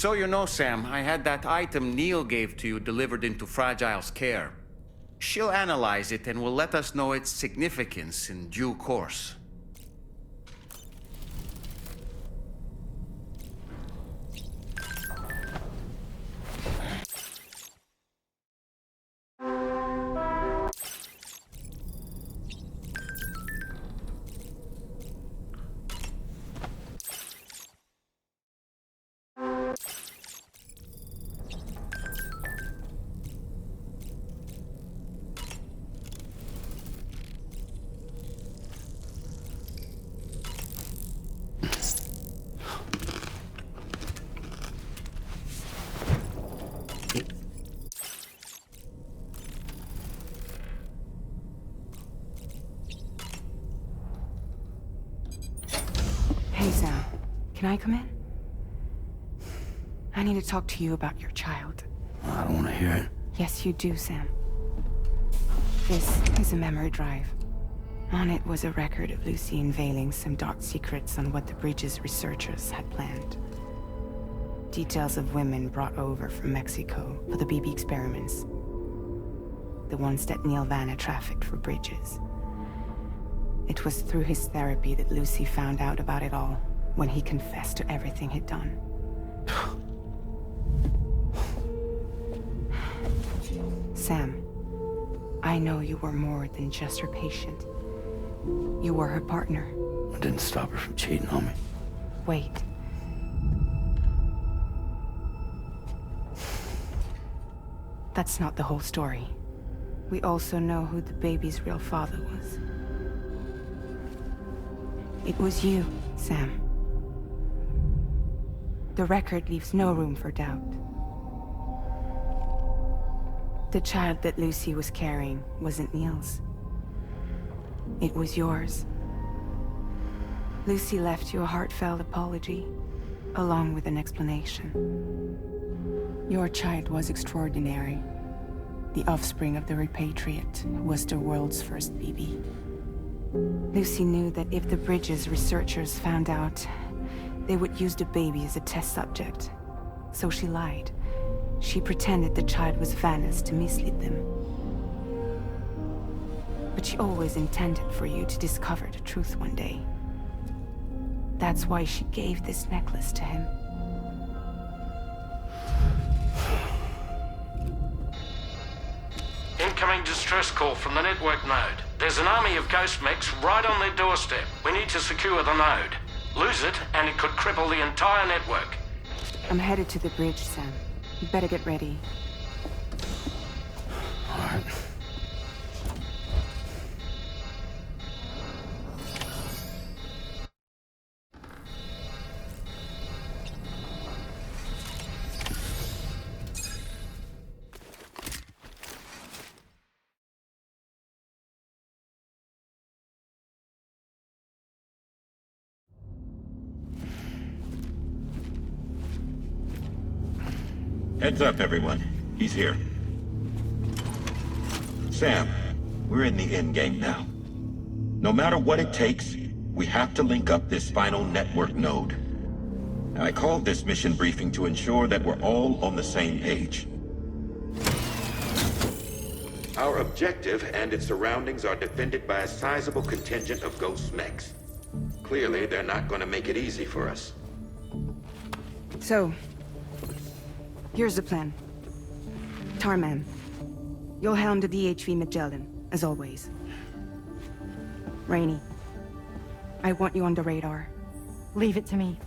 So you know, Sam, I had that item Neil gave to you delivered into Fragile's care. She'll analyze it and will let us know its significance in due course. Hey, Sam. Can I come in? I need to talk to you about your child. I don't want to hear it. Yes, you do, Sam. This is a memory drive. On it was a record of Lucy unveiling some dark secrets on what the Bridges researchers had planned. Details of women brought over from Mexico for the BB experiments. The ones that Neil Vanna trafficked for Bridges. It was through his therapy that Lucy found out about it all, when he confessed to everything he'd done. Sam, I know you were more than just her patient. You were her partner. I didn't stop her from cheating on me. Wait. That's not the whole story. We also know who the baby's real father was. It was you, Sam. The record leaves no room for doubt. The child that Lucy was carrying wasn't Neil's. It was yours. Lucy left you a heartfelt apology, along with an explanation. Your child was extraordinary. The offspring of the repatriate who was the world's first BB. Lucy knew that if the Bridges researchers found out, they would use the baby as a test subject. So she lied. She pretended the child was Vanna's to mislead them. But she always intended for you to discover the truth one day. That's why she gave this necklace to him. Incoming distress call from the network node. There's an army of ghost mechs right on their doorstep. We need to secure the node. Lose it, and it could cripple the entire network. I'm headed to the bridge, Sam. You better get ready. All right. Heads up, everyone. He's here. Sam, we're in the endgame now. No matter what it takes, we have to link up this final network node. I called this mission briefing to ensure that we're all on the same page. Our objective and its surroundings are defended by a sizable contingent of ghost mechs. Clearly, they're not going to make it easy for us. So, here's the plan. Tarman, you'll helm the DHV Magellan, as always. Rainey, I want you on the radar. Leave it to me.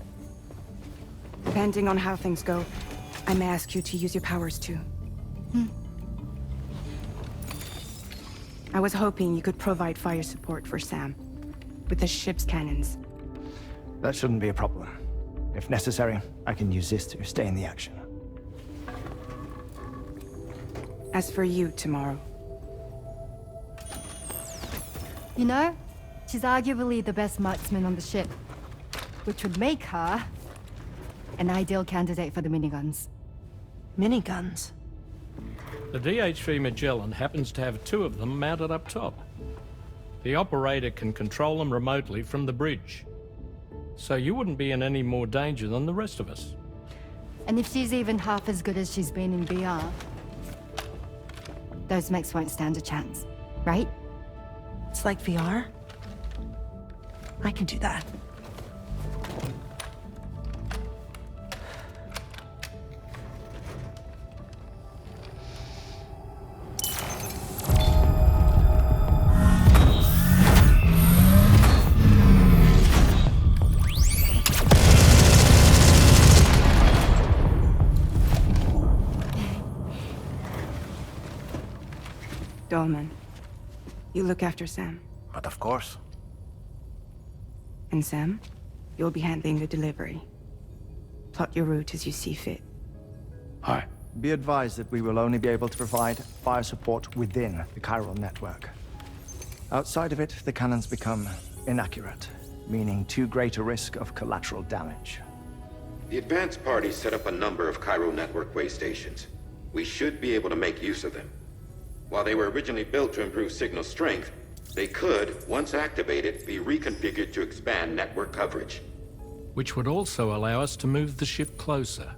Depending on how things go, I may ask you to use your powers too. I was hoping you could provide fire support for Sam, with the ship's cannons. That shouldn't be a problem. If necessary, I can use this to stay in the action. As for you, tomorrow. You know, she's arguably the best marksman on the ship, which would make her an ideal candidate for the miniguns. Miniguns? The DHV Magellan happens to have 2 of them mounted up top. The operator can control them remotely from the bridge. So you wouldn't be in any more danger than the rest of us. And if she's even half as good as she's been in VR, those mechs won't stand a chance, right? It's like VR. I can do that. Dolman, you look after Sam. But of course. And Sam, you'll be handling the delivery. Plot your route as you see fit. Aye. Be advised that we will only be able to provide fire support within the chiral network. Outside of it, the cannons become inaccurate, meaning too great a risk of collateral damage. The advanced party set up a number of chiral network way stations. We should be able to make use of them. While they were originally built to improve signal strength, they could, once activated, be reconfigured to expand network coverage. Which would also allow us to move the ship closer.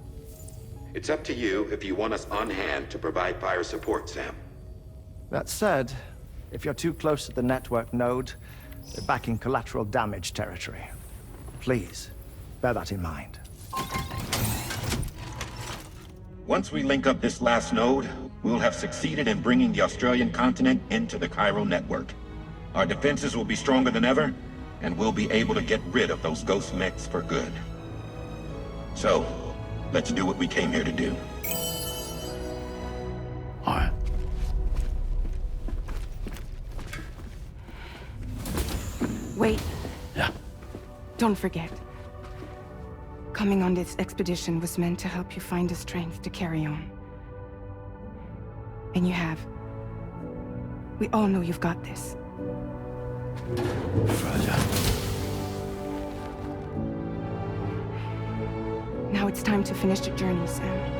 It's up to you if you want us on hand to provide fire support, Sam. That said, if you're too close to the network node, you're back in collateral damage territory. Please, bear that in mind. Once we link up this last node, we'll have succeeded in bringing the Australian continent into the chiral network. Our defenses will be stronger than ever, and we'll be able to get rid of those ghost mechs for good. So, let's do what we came here to do. Aye. Wait, Yeah. don't forget. Coming on this expedition was meant to help you find the strength to carry on. And you have. We all know you've got this. Fragile. Now it's time to finish the journey, Sam.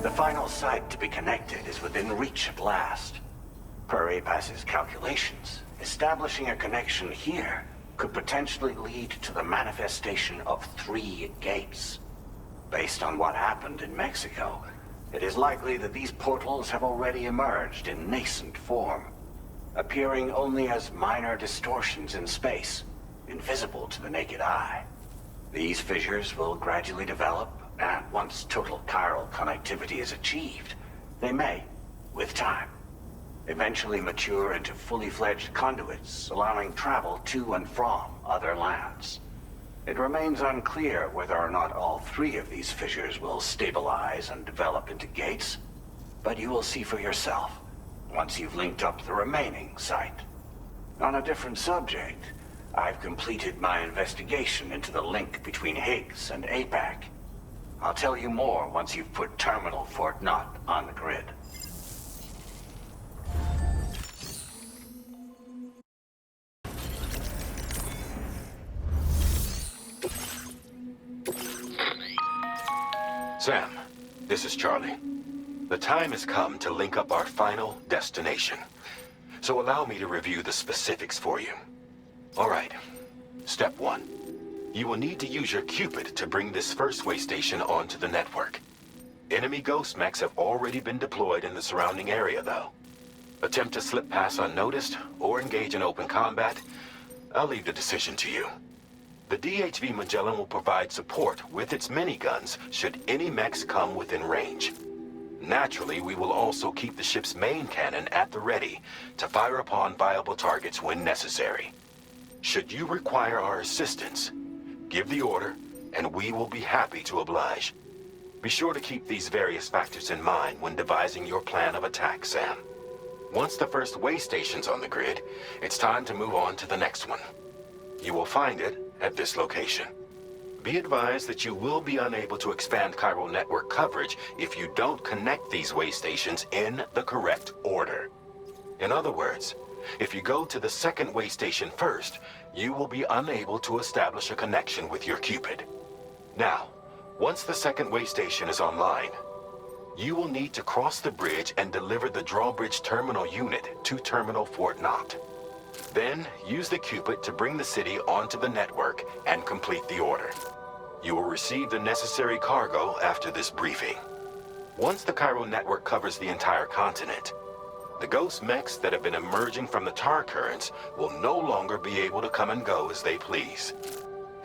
The final site to be connected is within reach at last. Per APAS's calculations, establishing a connection here could potentially lead to the manifestation of 3 gates. Based on what happened in Mexico, it is likely that these portals have already emerged in nascent form, appearing only as minor distortions in space, invisible to the naked eye. These fissures will gradually develop, and once total chiral connectivity is achieved, they may, with time, eventually mature into fully fledged conduits, allowing travel to and from other lands. It remains unclear whether or not all 3 of these fissures will stabilize and develop into gates, but you will see for yourself once you've linked up the remaining site. On a different subject, I've completed my investigation into the link between Higgs and APAC. I'll tell you more once you've put Terminal Fort Knott on the grid. Sam, this is Charlie. The time has come to link up our final destination. So allow me to review the specifics for you. All right. Step 1. You will need to use your Cupid to bring this first way station onto the network. Enemy ghost mechs have already been deployed in the surrounding area, though. Attempt to slip past unnoticed or engage in open combat, I'll leave the decision to you. The DHV Magellan will provide support with its miniguns should any mechs come within range. Naturally, we will also keep the ship's main cannon at the ready to fire upon viable targets when necessary. Should you require our assistance, give the order, and we will be happy to oblige. Be sure to keep these various factors in mind when devising your plan of attack, Sam. Once the first way station's on the grid, it's time to move on to the next one. You will find it at this location. Be advised that you will be unable to expand chiral network coverage if you don't connect these way stations in the correct order. In other words, If you go to the second way station first, you will be unable to establish a connection with your Cupid. Now, once the second way station is online, you will need to cross the bridge and deliver the drawbridge terminal unit to Terminal Fort Knott. Then, use the Cupid to bring the city onto the network and complete the order. You will receive the necessary cargo after this briefing. Once the Chiral network covers the entire continent, the ghost mechs that have been emerging from the tar currents will no longer be able to come and go as they please.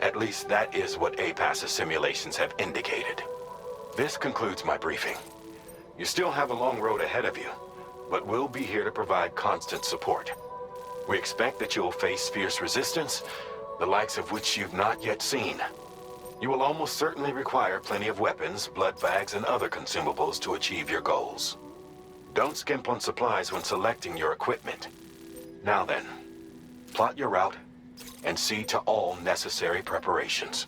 At least that is what APAS's simulations have indicated. This concludes my briefing. You still have a long road ahead of you, but we'll be here to provide constant support. We expect that you will face fierce resistance, the likes of which you've not yet seen. You will almost certainly require plenty of weapons, blood bags, and other consumables to achieve your goals. Don't skimp on supplies when selecting your equipment. Now then, plot your route and see to all necessary preparations.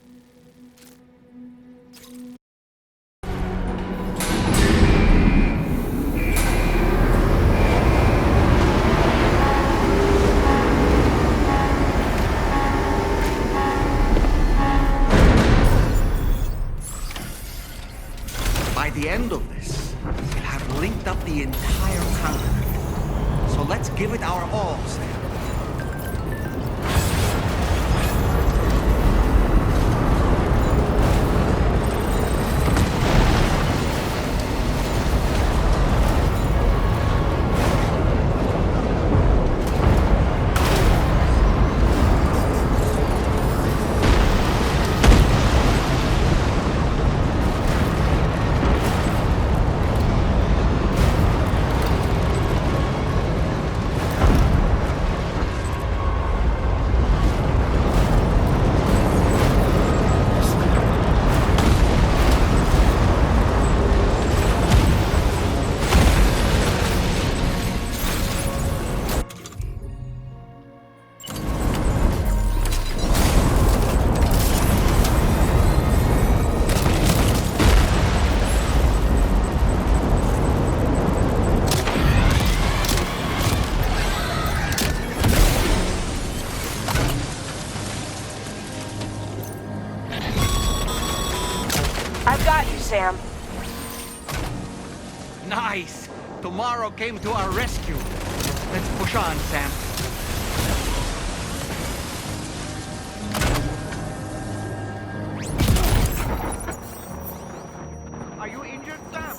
By the end of this, we'll have linked up the entire continent. So let's give it our all, Sam. Sam. Nice! Tomorrow came to our rescue. Let's push on, Sam. Are you injured, Sam?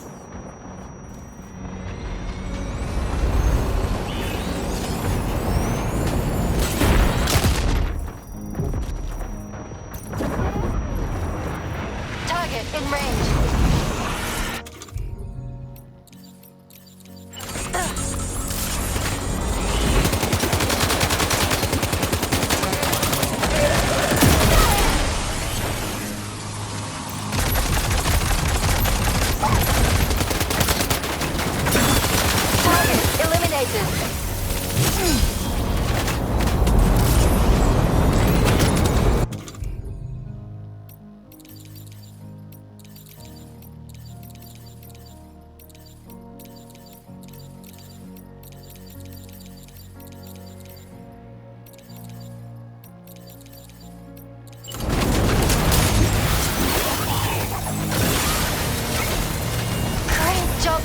Target in range.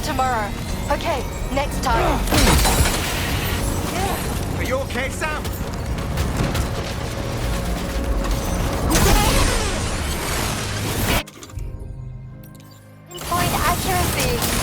Tomorrow. Okay, next time. Are you okay, Sam? Pinpoint accuracy.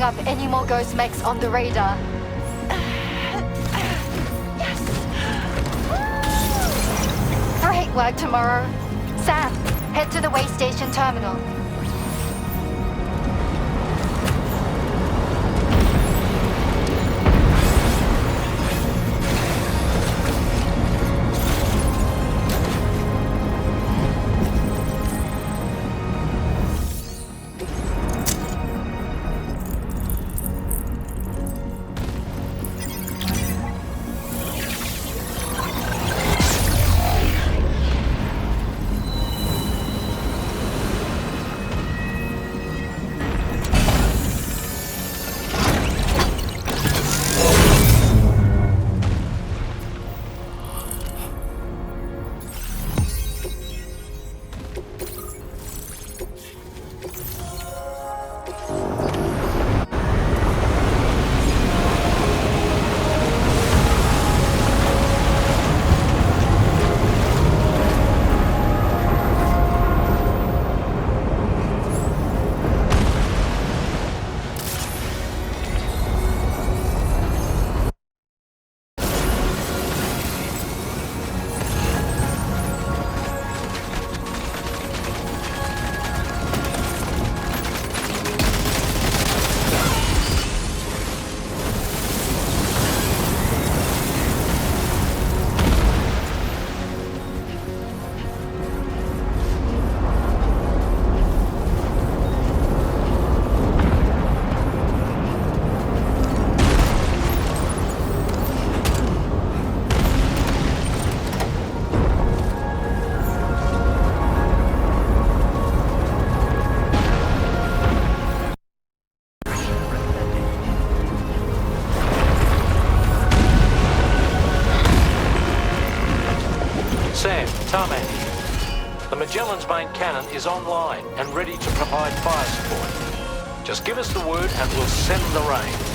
picking up any more ghost mechs on the radar. Great work, Tomorrow. Sam, head to the way station terminal. Sam, Tarmac. The Magellan's main cannon is online and ready to provide fire support. Just give us the word and we'll send the rain.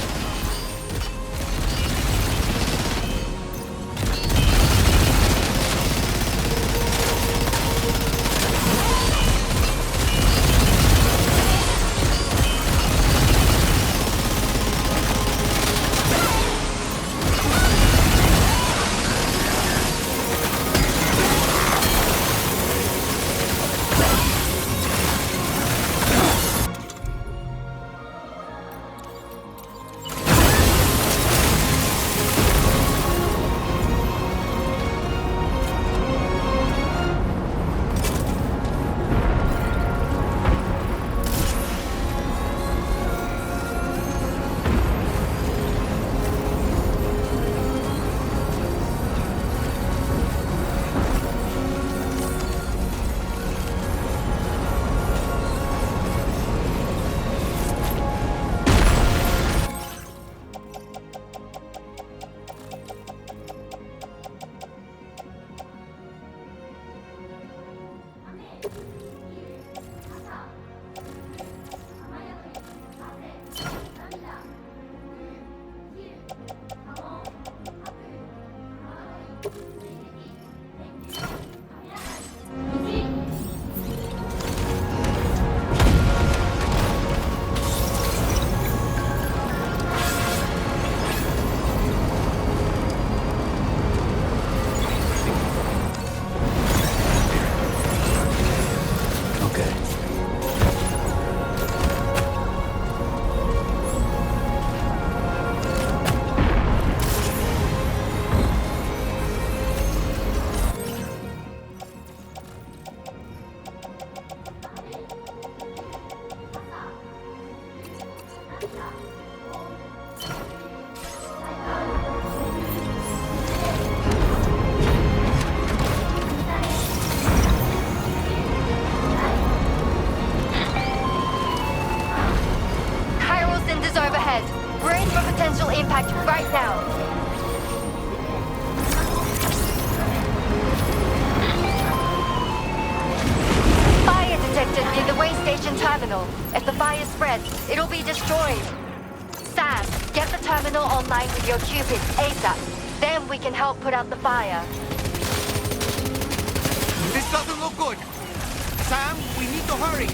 Potential impact right now. Fire detected near the way station terminal. If the fire spreads, it'll be destroyed. Sam, get the terminal online with your Cupid ASAP. Then we can help put out the fire. This doesn't look good. Sam, we need to hurry.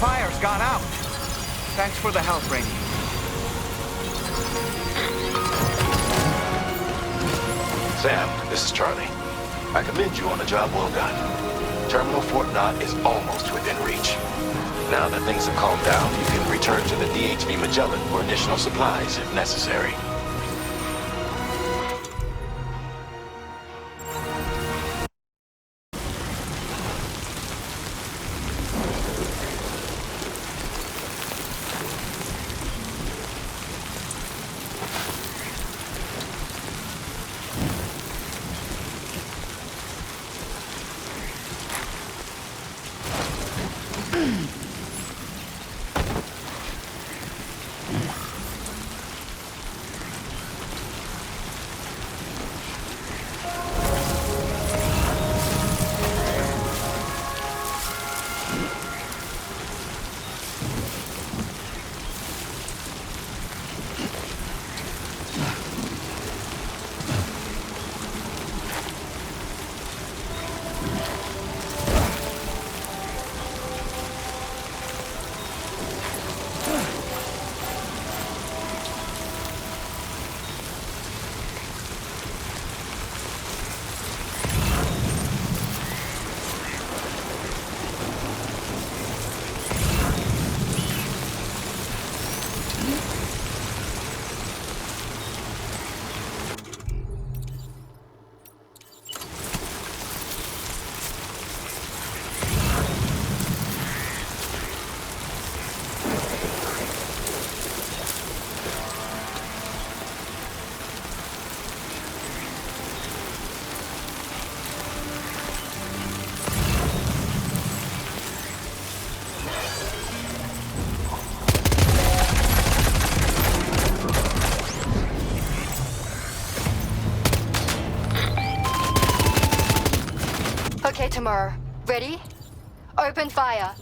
fire's gone out. Thanks for the help, Rainey. Sam, this is Charlie. I commend you on a job well done. Terminal Fort Knott is almost within reach. Now that things have calmed down, you can return to the DHV Magellan for additional supplies if necessary. Okay, Tamura. Ready? Open fire.